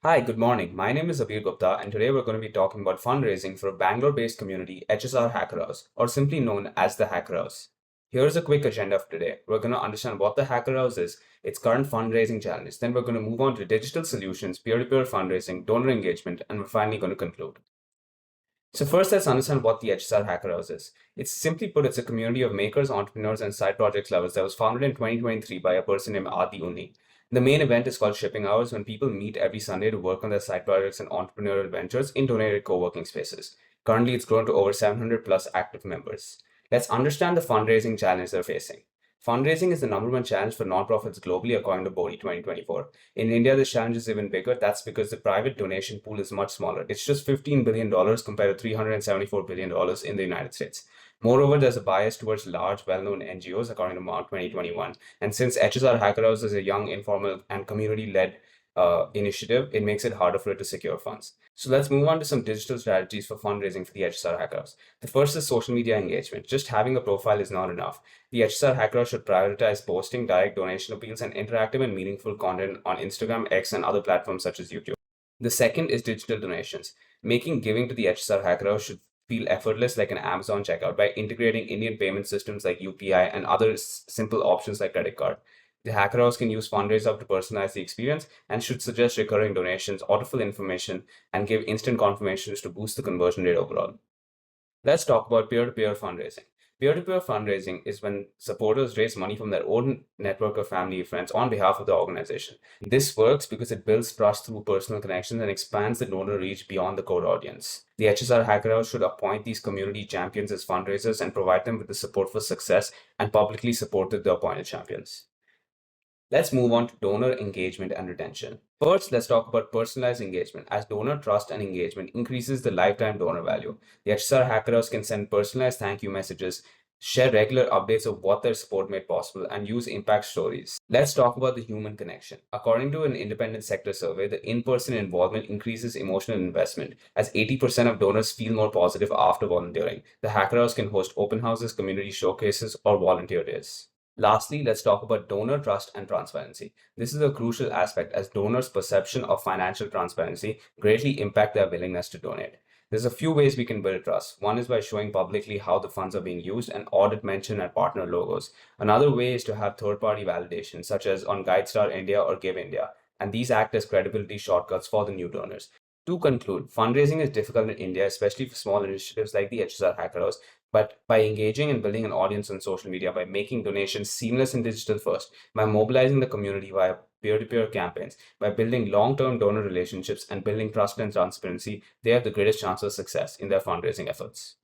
Hi, good morning. My name is Abir Gupta, and today we're going to be talking about fundraising for a Bangalore-based community, hsrhackerhouse, or simply known as the Hacker House. Here's a quick agenda for today. We're going to understand what the Hacker House is, its current fundraising challenges. Then we're going to move on to digital solutions, peer-to-peer fundraising, donor engagement, and we're finally going to conclude. So first, let's understand what the HSR Hacker House is. It's simply put, it's a community of makers, entrepreneurs, and side project lovers that was founded in 2023 by a person named Adi Uni. The main event is called Shipping Hours, when people meet every Sunday to work on their side projects and entrepreneurial ventures in donated co-working spaces. Currently, it's grown to over 700 plus active members. Let's understand the fundraising challenge they're facing. Fundraising is the number one challenge for nonprofits globally, according to Bodhi 2024. In India, the challenge is even bigger. That's because the private donation pool is much smaller. It's just $15 billion compared to $374 billion in the United States. Moreover, there's a bias towards large, well-known NGOs, according to Mark 2021. And since HSR Hacker House is a young, informal, and community-led initiative, it makes it harder for it to secure funds. So let's move on to some digital strategies for fundraising for the HSR Hacker House. The first is social media engagement. Just having a profile is not enough. The HSR Hacker should prioritize posting direct donation appeals and interactive and meaningful content on Instagram, X, and other platforms such as YouTube. The second is digital donations. Making giving to the HSR Hacker should feel effortless like an Amazon checkout by integrating Indian payment systems like UPI and other simple options like credit card. The Hacker House can use Fundraiser to personalize the experience and should suggest recurring donations, autofill information, and give instant confirmations to boost the conversion rate overall. Let's talk about peer-to-peer fundraising. Peer-to-peer fundraising is when supporters raise money from their own network of family and friends on behalf of the organization. This works because it builds trust through personal connections and expands the donor reach beyond the core audience. The HSR Hacker House should appoint these community champions as fundraisers and provide them with the support for success and publicly support the appointed champions. Let's move on to donor engagement and retention. First, let's talk about personalized engagement, as donor trust and engagement increases the lifetime donor value. The HSR hackers can send personalized thank you messages, share regular updates of what their support made possible, and use impact stories. Let's talk about the human connection. According to an independent sector survey, the in-person involvement increases emotional investment, as 80% of donors feel more positive after volunteering. The Hacker House can host open houses, community showcases, or volunteer days. Lastly, let's talk about donor trust and transparency. This is a crucial aspect as donors' perception of financial transparency greatly impact their willingness to donate. There's a few ways we can build trust. One is by showing publicly how the funds are being used and audit mention and partner logos. Another way is to have third-party validation, such as on GuideStar India or Give India, and these act as credibility shortcuts for the new donors. To conclude, fundraising is difficult in India, especially for small initiatives like the HSR Hacker House, but by engaging and building an audience on social media, by making donations seamless and digital first, by mobilizing the community via peer-to-peer campaigns, by building long-term donor relationships and building trust and transparency, they have the greatest chance of success in their fundraising efforts.